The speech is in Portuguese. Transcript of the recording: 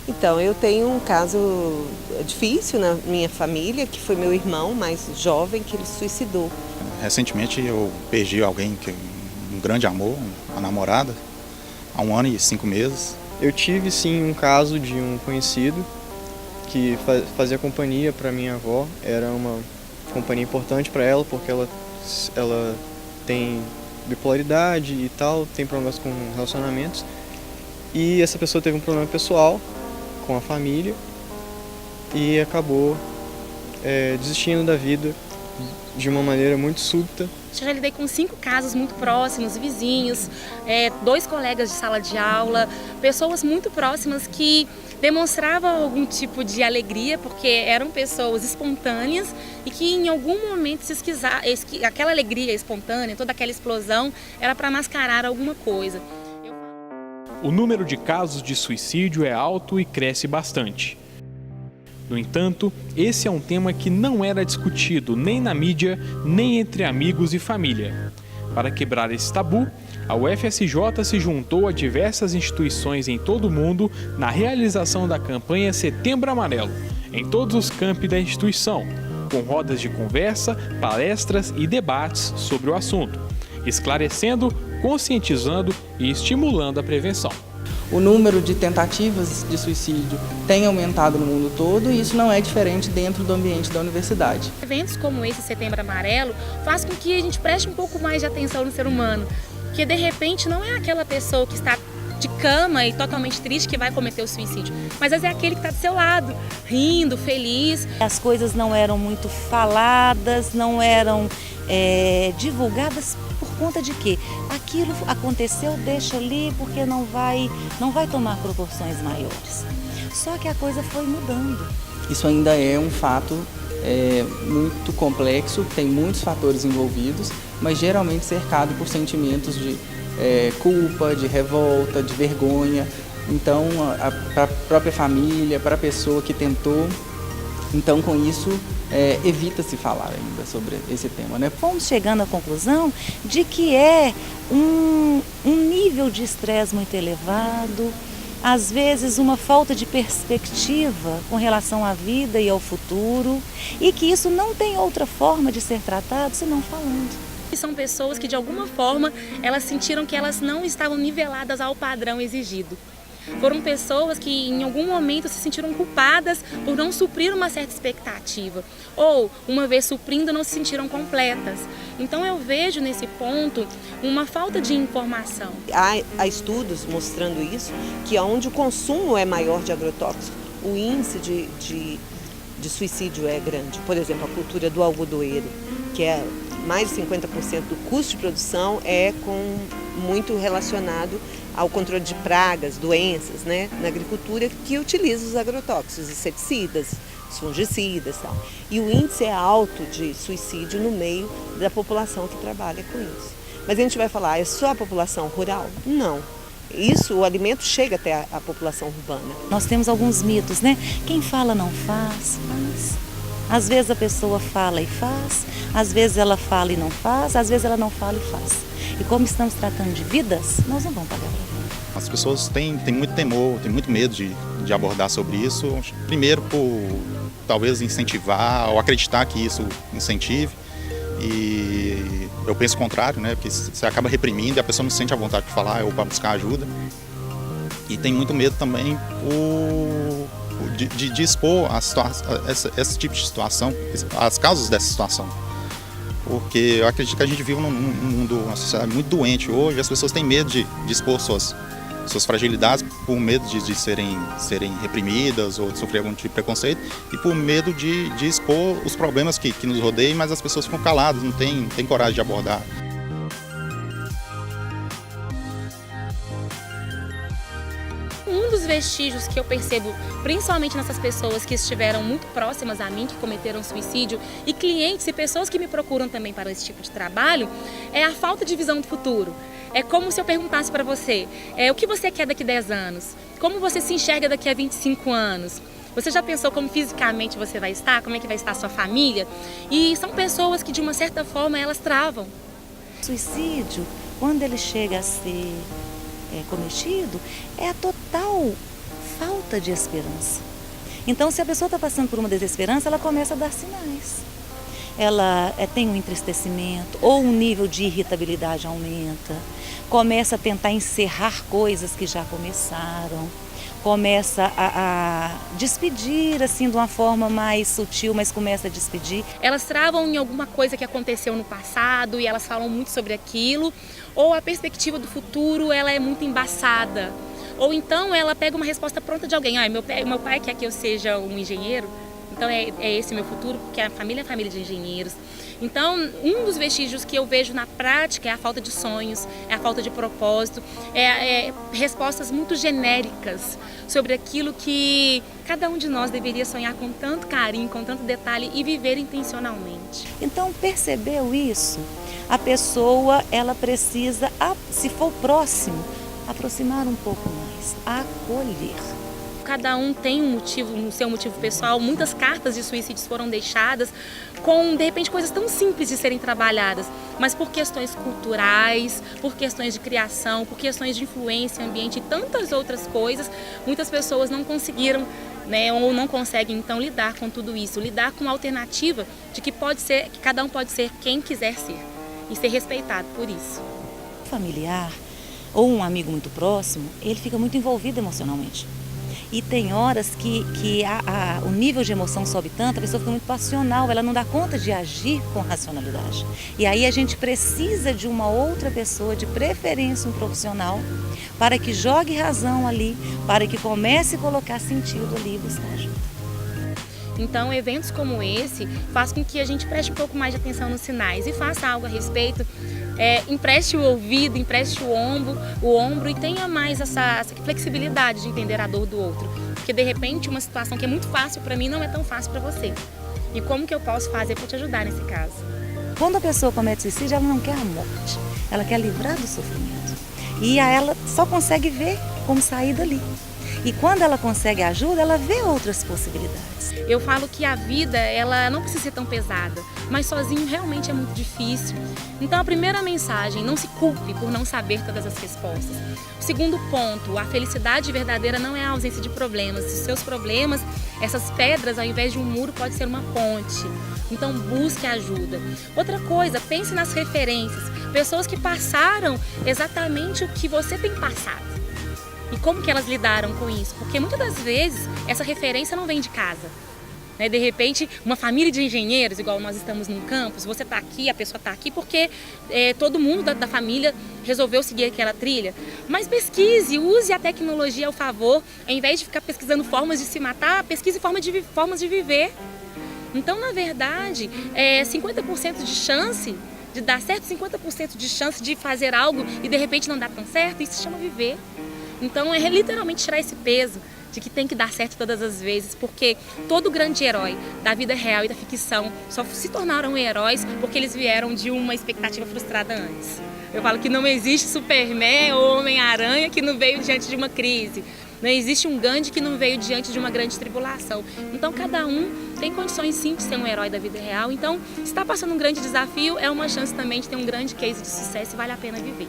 Então, eu tenho um caso difícil na minha família, que foi meu irmão mais jovem, que ele se suicidou. Recentemente eu perdi alguém, um grande amor, uma namorada, há 1 ano e 5 meses. Eu tive sim um caso de um conhecido que fazia companhia para minha avó. Era uma companhia importante para ela porque ela tem bipolaridade e tal, tem problemas com relacionamentos. E essa pessoa teve um problema pessoal com a família e acabou desistindo da vida de uma maneira muito súbita. Já lidei com 5 casos muito próximos, vizinhos, 2 colegas de sala de aula, pessoas muito próximas que demonstravam algum tipo de alegria, porque eram pessoas espontâneas e que em algum momento aquela alegria espontânea, toda aquela explosão, era para mascarar alguma coisa. O número de casos de suicídio é alto e cresce bastante. No entanto, esse é um tema que não era discutido nem na mídia, nem entre amigos e família. Para quebrar esse tabu, a UFSJ se juntou a diversas instituições em todo o mundo na realização da campanha Setembro Amarelo, em todos os campi da instituição, com rodas de conversa, palestras e debates sobre o assunto, esclarecendo, conscientizando e estimulando a prevenção. O número de tentativas de suicídio tem aumentado no mundo todo e isso não é diferente dentro do ambiente da universidade. Eventos como esse Setembro Amarelo faz com que a gente preste um pouco mais de atenção no ser humano, que de repente não é aquela pessoa que está de cama e totalmente triste que vai cometer o suicídio, mas às vezes é aquele que está do seu lado, rindo, feliz. As coisas não eram muito faladas, não eram divulgadas por conta de que aquilo aconteceu, deixa ali porque não vai tomar proporções maiores. Só que a coisa foi mudando. Isso ainda é um fato muito complexo, tem muitos fatores envolvidos, mas geralmente cercado por sentimentos de culpa, de revolta, de vergonha. Então, para a própria família, para a pessoa que tentou, então com isso evita-se falar ainda sobre esse tema, né? Fomos chegando à conclusão de que é um nível de estresse muito elevado, às vezes uma falta de perspectiva com relação à vida e ao futuro, e que isso não tem outra forma de ser tratado senão falando. São pessoas que de alguma forma elas sentiram que elas não estavam niveladas ao padrão exigido. Foram pessoas que em algum momento se sentiram culpadas por não suprir uma certa expectativa, ou uma vez suprindo não se sentiram completas. Então eu vejo nesse ponto uma falta de informação. Há estudos mostrando isso, que onde o consumo é maior de agrotóxicos, o índice de suicídio é grande. Por exemplo, a cultura do algodoeiro, que é mais de 50% do custo de produção é muito relacionado ao controle de pragas, doenças, né, na agricultura, que utiliza os agrotóxicos, inseticidas, os fungicidas e tal. E o índice é alto de suicídio no meio da população que trabalha com isso. Mas a gente vai falar, é só a população rural? Não. Isso, o alimento chega até a população urbana. Nós temos alguns mitos, né? Quem fala não faz, faz. Às vezes a pessoa fala e faz, às vezes ela fala e não faz, às vezes ela não fala e faz. E como estamos tratando de vidas, nós não vamos pagar vergonha. As pessoas têm muito temor, têm muito medo de abordar sobre isso. Primeiro por talvez incentivar ou acreditar que isso incentive. E eu penso o contrário, né? Porque você acaba reprimindo e a pessoa não sente a vontade de falar ou para buscar ajuda. E tem muito medo também de expor esse tipo de situação, as causas dessa situação. Porque eu acredito que a gente vive num mundo, uma sociedade muito doente hoje, as pessoas têm medo de expor suas fragilidades por medo de serem reprimidas ou de sofrer algum tipo de preconceito e por medo de expor os problemas que nos rodeiam, mas as pessoas ficam caladas, não têm coragem de abordar. Um dos vestígios que eu percebo, principalmente nessas pessoas que estiveram muito próximas a mim, que cometeram suicídio, e clientes e pessoas que me procuram também para esse tipo de trabalho, é a falta de visão do futuro. É como se eu perguntasse para você, o que você quer daqui a 10 anos? Como você se enxerga daqui a 25 anos? Você já pensou como fisicamente você vai estar? Como é que vai estar a sua família? E são pessoas que, de uma certa forma, elas travam. O suicídio, quando ele chega a ser cometido, é a total falta de esperança. Então, se a pessoa está passando por uma desesperança, ela começa a dar sinais. Ela tem um entristecimento ou um nível de irritabilidade aumenta, começa a tentar encerrar coisas que já começaram, começa a despedir assim de uma forma mais sutil, mas começa a despedir. Elas travam em alguma coisa que aconteceu no passado e elas falam muito sobre aquilo, ou a perspectiva do futuro ela é muito embaçada. Ou então ela pega uma resposta pronta de alguém. Meu pai quer que eu seja um engenheiro, então é esse o meu futuro, porque a família é família de engenheiros. Então, um dos vestígios que eu vejo na prática é a falta de sonhos, é a falta de propósito, respostas muito genéricas sobre aquilo que cada um de nós deveria sonhar com tanto carinho, com tanto detalhe e viver intencionalmente. Então, percebeu isso? A pessoa, ela precisa, se for próximo, aproximar um pouco mais, acolher. Cada um tem um motivo, o seu motivo pessoal. Muitas cartas de suicídios foram deixadas com, de repente, coisas tão simples de serem trabalhadas, mas por questões culturais, por questões de criação, por questões de influência, ambiente e tantas outras coisas, muitas pessoas não conseguiram, né, ou não conseguem, então, lidar com tudo isso, lidar com a alternativa de que cada um pode ser quem quiser ser e ser respeitado por isso. Familiar ou um amigo muito próximo, ele fica muito envolvido emocionalmente. E tem horas que o nível de emoção sobe tanto, a pessoa fica muito passional, ela não dá conta de agir com racionalidade. E aí a gente precisa de uma outra pessoa, de preferência um profissional, para que jogue razão ali, para que comece a colocar sentido ali e buscar ajuda. Então, eventos como esse fazem com que a gente preste um pouco mais de atenção nos sinais e faça algo a respeito. Empreste o ouvido, empreste o ombro e tenha mais essa flexibilidade de entender a dor do outro. Porque de repente uma situação que é muito fácil para mim não é tão fácil para você. E como que eu posso fazer para te ajudar nesse caso? Quando a pessoa comete suicídio, ela não quer a morte, ela quer livrar do sofrimento. E ela só consegue ver como sair dali. E quando ela consegue ajuda, ela vê outras possibilidades. Eu falo que a vida, ela não precisa ser tão pesada, mas sozinho realmente é muito difícil. Então a primeira mensagem, não se culpe por não saber todas as respostas. O segundo ponto, a felicidade verdadeira não é a ausência de problemas. Os seus problemas, essas pedras, ao invés de um muro, pode ser uma ponte. Então busque ajuda. Outra coisa, pense nas referências. Pessoas que passaram exatamente o que você tem passado. E como que elas lidaram com isso? Porque muitas das vezes essa referência não vem de casa. Né? De repente, uma família de engenheiros, igual nós estamos num campus, você está aqui, a pessoa está aqui porque todo mundo da família resolveu seguir aquela trilha. Mas pesquise, use a tecnologia ao favor, ao invés de ficar pesquisando formas de se matar, pesquise formas de viver. Então, na verdade, 50% de chance de dar certo, 50% de chance de fazer algo e de repente não dar tão certo, isso se chama viver. Então é literalmente tirar esse peso de que tem que dar certo todas as vezes, porque todo grande herói da vida real e da ficção só se tornaram heróis porque eles vieram de uma expectativa frustrada antes. Eu falo que não existe Superman ou Homem-Aranha que não veio diante de uma crise. Não existe um Gandhi que não veio diante de uma grande tribulação. Então cada um tem condições sim de ser um herói da vida real. Então se está passando um grande desafio, é uma chance também de ter um grande case de sucesso e vale a pena viver.